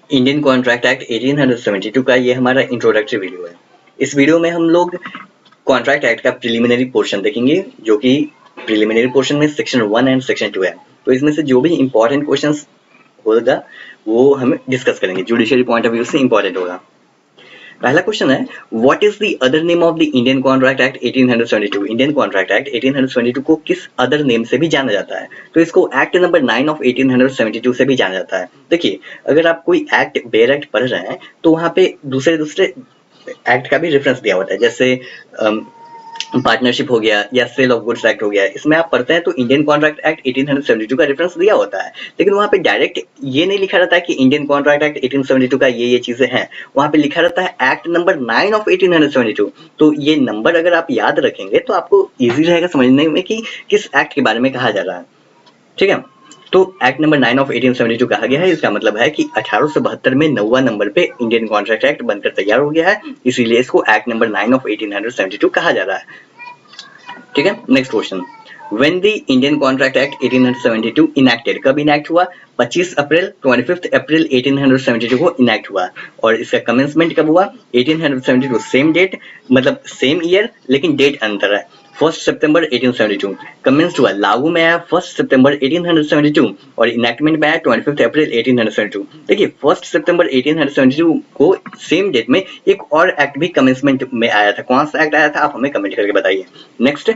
Indian contract act 1872 का ये हमारा इंट्रोडक्टरी वीडियो है। इस वीडियो में हम लोग कॉन्ट्रैक्ट एक्ट का प्रिलिमिनरी पोर्शन देखेंगे, जो कि प्रिलिमिनरी पोर्शन में सेक्शन 1 एंड सेक्शन 2 है। तो इसमें से जो भी इंपॉर्टेंट क्वेश्चंस होगा वो हम डिस्कस करेंगे, जुडिशियरी पॉइंट ऑफ व्यू से इंपॉर्टेंट होगा। पहला क्वेश्चन है, what is the other name of the Indian contract act 1872? Indian contract act 1872 को किस अदर नेम से भी जाना जाता है? तो इसको एक्ट नंबर 9 ऑफ 1872 से भी जाना जाता है। देखिए, अगर आप कोई एक्ट बेयर एक्ट पढ़ रहे हैं तो वहां पे दूसरे दूसरे एक्ट का भी रेफरेंस दिया होता है, जैसे पार्टनरशिप हो गया या सेल ऑफ गुड्स एक्ट हो गया। इसमें आप पढ़ते हैं तो इंडियन कॉन्ट्रैक्ट एक्ट 1872 का रेफरेंस दिया होता है, लेकिन वहां पे डायरेक्ट ये नहीं लिखा रहता है कि इंडियन कॉन्ट्रैक्ट एक्ट 1872 का ये चीजें हैं। वहां पे लिखा रहता है एक्ट नंबर 9 ऑफ 1872। तो ये नंबर अगर आप याद रखेंगे तो आपको इजी रहेगा समझने में कि किस एक्ट के बारे में कहा जा रहा है। ठीक है, तो एक्ट नंबर 9 ऑफ 1872 कहा गया है। इसका मतलब है कि 1872 में 9वां नंबर पे इंडियन कॉन्ट्रैक्ट एक्ट बनकर तैयार हो गया है, इसीलिए इसको एक्ट नंबर 9 ऑफ 1872 कहा जा रहा है। ठीक है, next question, when the Indian contract act 1872 enacted, कब इनैक्ट हुआ? 25 अप्रैल 25 अप्रैल 1872 को इनैक्ट हुआ। और इसका कमेंसमेंट कब हुआ? 1872 सेम डेट, मतलब सेम ईयर, लेकिन डेट अंतर है। 1 सितंबर 1872 कमेंस्ड हुआ, लागू में आया 1 सितंबर 1872 और इनैक्टमेंट में आया 25 अप्रैल 1872। देखिए, 1 सितंबर 1872 को सेम डेट में एक और एक्ट भी कमेंसमेंट में आया था। कौन सा एक्ट आया था आप हमें कमेंट करके बताइए। Next,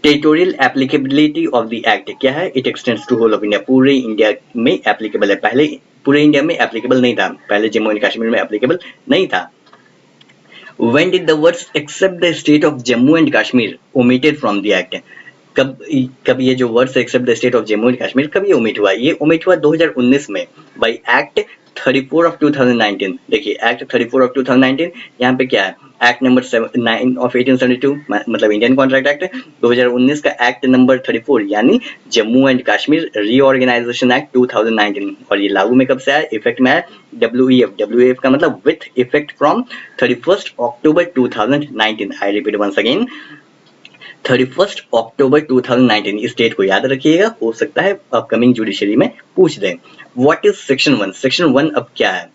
territorial applicability of the act क्या है? It extends to whole of India, पूरे इंडिया में एप्लीकेबल है। पहले पूरे इंडिया में एप्लीकेबल नहीं था, पहले जम्मू एंड कश्मीर में एप्लीकेबल नहीं था। When did the words except the state of Jammu and Kashmir omitted from the act? कब ये जो words except the state of Jammu and Kashmir कब ये ओमिट हुआ? ये ओमिट हुआ 2019 में बाय एक्ट 34 ऑफ 2019। देखिए, एक्ट 34 ऑफ 2019, यहाँ पे क्या है? एक्ट नंबर 9 ऑफ 1872, मतलब इंडियन कॉन्ट्रैक्ट एक्ट 2019 का एक्ट नंबर 34, यानी Jammu and Kashmir reorganisation act 2019। और ये लागू में कब से आया? इफेक्ट में आया WEF का मतलब with effect from 31 October 2019। I repeat once again, 31 October 2019। इस डेट को याद रखिएगा, हो सकता है अपकमिंग जुडिशरी में पूछ दें। What is section 1? सेक्शन 1 अब क्या है?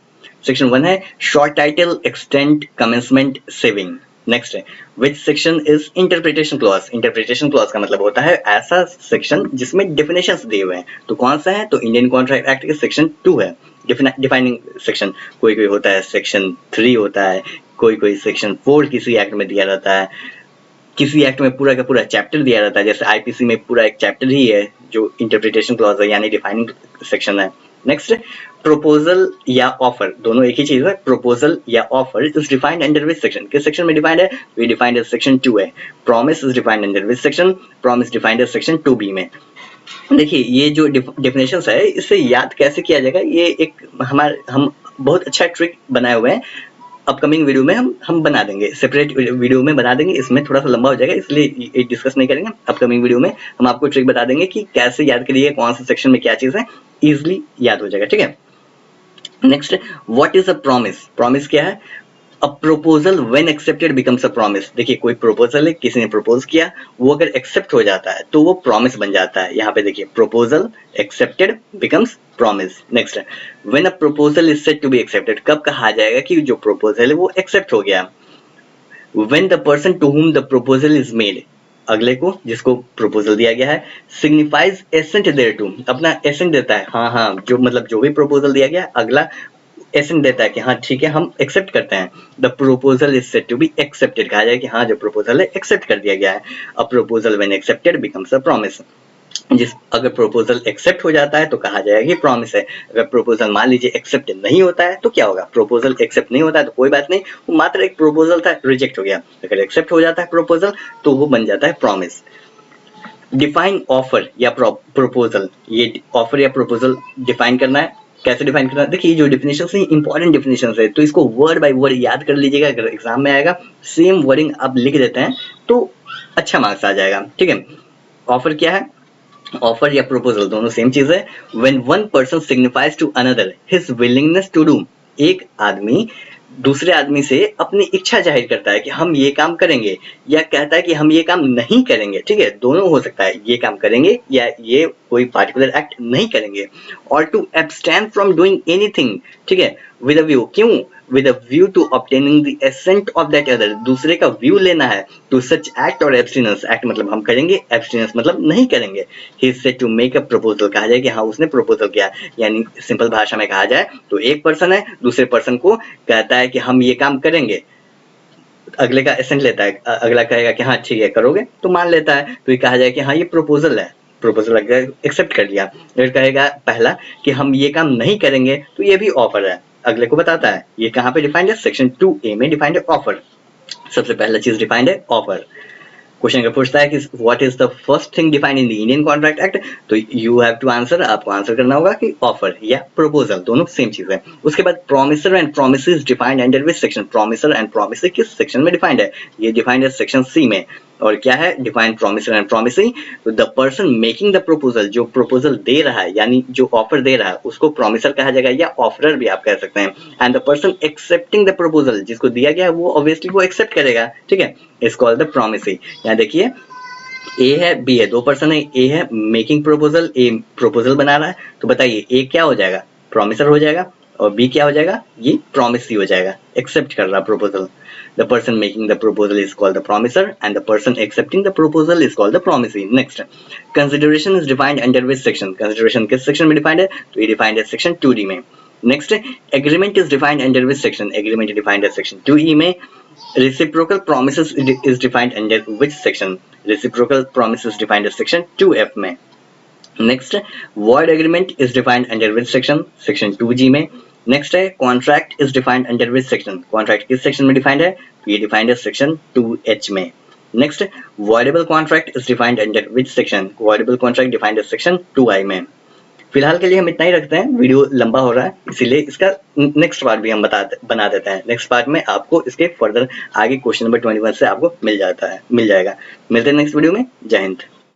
सेक्शन 1 है short title extent commencement saving. Next है, which section is interpretation clause? Interpretation clause का मतलब होता है ऐसा सेक्शन जिसमें डेफिनेशंस दिए हुए हैं। तो कौन सा है? तो इंडियन कॉन्ट्रैक्ट एक्ट के सेक्शन 2 है, डिफाइनिंग सेक्शन। कोई कोई होता है सेक्शन 3 होता है, कोई सेक्शन 4 किसी एक्ट में दिया रहता है, किसी एक्ट में पूरा का पूरा चैप्टर दिया रहता है। जैसे आईपीसी में पूरा एक चैप्टर ही है जो इंटरप्रिटेशन क्लॉज है, यानी डिफाइनिंग सेक्शन है। नेक्स्ट, प्रपोजल या ऑफर, दोनों एक ही चीज है। प्रपोजल या offer is defined under which section? किस सेक्शन में डिफाइंड है? ये डिफाइंड एज सेक्शन 2 है। Promise is defined under which section? Promise defined as section 2B में। देखिए, ये जो डेफिनेशंस है इसे याद कैसे किया जाएगा, ये एक हम बहुत अच्छा ट्रिक बनाए हुए हैं। अपकमिंग वीडियो में हम बना देंगे, सेपरेट वीडियो में बना देंगे। इसमें थोड़ा सा लंबा हो जाएगा, इसलिए डिस्कस नहीं करेंगे। अपकमिंग वीडियो में हम आपको ट्रिक बता देंगे कि कैसे याद करिए, कौन सा सेक्शन में क्या चीज है, इजिली याद हो जाएगा। ठीक है, next, what is a promise? Promise क्या है? A proposal when accepted becomes a promise. देखिए, कोई प्रपोजल है, किसी ने प्रपोज किया, वो अगर एक्सेप्ट हो जाता है तो वो प्रॉमिस बन जाता है। यहाँ पे देखिए, proposal accepted becomes promise. Next, when a proposal is said to be accepted, कब कहा जाएगा कि जो प्रपोजल है वो एक्सेप्ट हो गया? When the person to whom the proposal is made, अगले को जिसको प्रपोजल दिया गया है, सिग्निफाइज एसेंट देयरटू, अपना एसेंट देता है। हाँ, जो मतलब जो भी प्रपोजल दिया गया, अगला एसेंट देता है कि हाँ ठीक है, हम एक्सेप्ट करते हैं। The proposal is said to be accepted, कहा जाए कि हाँ जो प्रपोजल है एक्सेप्ट कर दिया गया है। A proposal when accepted becomes a promise. अगर प्रपोजल एक्सेप्ट हो जाता है तो कहा जाएगा कि प्रॉमिस है। अगर प्रपोजल मान लीजिए एक्सेप्ट नहीं होता है तो क्या होगा? प्रपोजल एक्सेप्ट नहीं होता है तो कोई बात नहीं, वो मात्र एक प्रपोजल था, रिजेक्ट हो गया। अगर एक्सेप्ट हो जाता है प्रपोजल तो वो बन जाता है प्रॉमिस। डिफाइन ऑफर या प्रपोजल, ये ऑफर या प्रपोजल डिफाइन करना है। कैसे डिफाइन करना है? देखिए, जो डेफिनेशन है इंपॉर्टेंट डेफिनेशन है, तो इसको वर्ड बाय वर्ड याद कर लीजिएगा। अगर एग्जाम में आएगा सेम वर्डिंग आप लिख देते हैं तो अच्छा मार्क्स आ जाएगा। ठीक है, ऑफर क्या है? ऑफर या प्रपोजल दोनों सेम चीज है। When one person signifies to another his willingness to do, एक आदमी दूसरे आदमी से अपनी इच्छा जाहिर करता है कि हम ये काम करेंगे, या कहता है कि हम ये काम नहीं करेंगे, ठीक है, दोनों हो सकता है, ये काम करेंगे या ये कोई पार्टिकुलर एक्ट नहीं करेंगे। और to abstain from doing anything, ठीक है, विद अ व्यू, क्यों, with a view to obtaining the assent of that other, दूसरे का व्यू लेना है टू सच एक्ट, और एब्सटिनेंस, एक्ट मतलब हम करेंगे, एब्सटिनेंस मतलब नहीं करेंगे। He is said to make a proposal, कहा जाए कि हाँ उसने प्रपोजल किया, यानी सिंपल भाषा में कहा जाए तो एक पर्सन है, दूसरे पर्सन को कहता है कि हम ये काम करेंगे, अगले का एसेंट लेता है, अगला कहेगा कि हाँ ठीक है करोगे, तो मान लेता है, तो ये कहा जाए कि हाँ ये प्रपोजल है, प्रपोजल एक्सेप्ट कर लिया। फिर कहेगा पहला कि हम ये काम नहीं करेंगे, तो ये भी ऑफर है, अगले को बताता है। ये कहाँ पे डिफाइंड है, सेक्शन 2A में डिफाइंड है ऑफर। सबसे पहला चीज डिफाइंड है ऑफर। क्वेश्चन अगर पूछता है कि what is the first thing defined in the Indian contract act, तो यू हैव टू आंसर, आपको आंसर करना होगा कि ऑफर या प्रपोजल, दोनों सेम चीज है। उसके बाद promisor and promises defined under which section, promisor and promise किस सेक्शन में डिफाइंड है, ये डिफाइंड है सेक्शन C में। और क्या है डिफाइंड प्रोमिसर एंड प्रोमिसिंग, तो the person making the proposal, जो प्रपोजल दे रहा है यानी जो ऑफर दे रहा है उसको प्रोमिसर कहा जाएगा, या ऑफरर भी आप कह सकते हैं। And the person accepting the proposal, जिसको दिया गया है वो ऑब्वियसली वो एक्सेप्ट करेगा, ठीक है, इज कॉल्ड द प्रोमिसी। यहाँ देखिए ए है बी है, दो पर्सन है, ए है मेकिंग प्रपोजल, ए प्रपोजल बना रहा है, तो बताइए ए क्या हो जाएगा, प्रोमिसर हो जाएगा, और बी क्या हो जाएगा, ये प्रोमिसी हो जाएगा, एक्सेप्ट कर रहा proposal. The person making the proposal is called the promiser and the person accepting the proposal is called the promisee. Next, consideration is defined under which section? Consideration किस section में defined है, तो ये defined है section 2D में। Next, agreement is defined under which section? Agreement is defined as section 2E में। Reciprocal promises is defined under which section? Reciprocal promises is defined as section 2F में। Next, void agreement is defined under which section? Section 2G में। Next है contract is defined under which section, contract किस section में defined है, तो ये defined है section 2H में। Next, voidable contract is defined under which section, voidable contract defined है सेक्शन 2I में। फिलहाल के लिए हम इतना ही रखते हैं, वीडियो लंबा हो रहा है इसीलिए इसका नेक्स्ट पार्ट भी हम बना देते हैं। नेक्स्ट पार्ट में आपको इसके फर्दर आगे क्वेश्चन नंबर 21 से आपको मिल जाएगा। मिलते हैं नेक्स्ट वीडियो में। जय हिंद।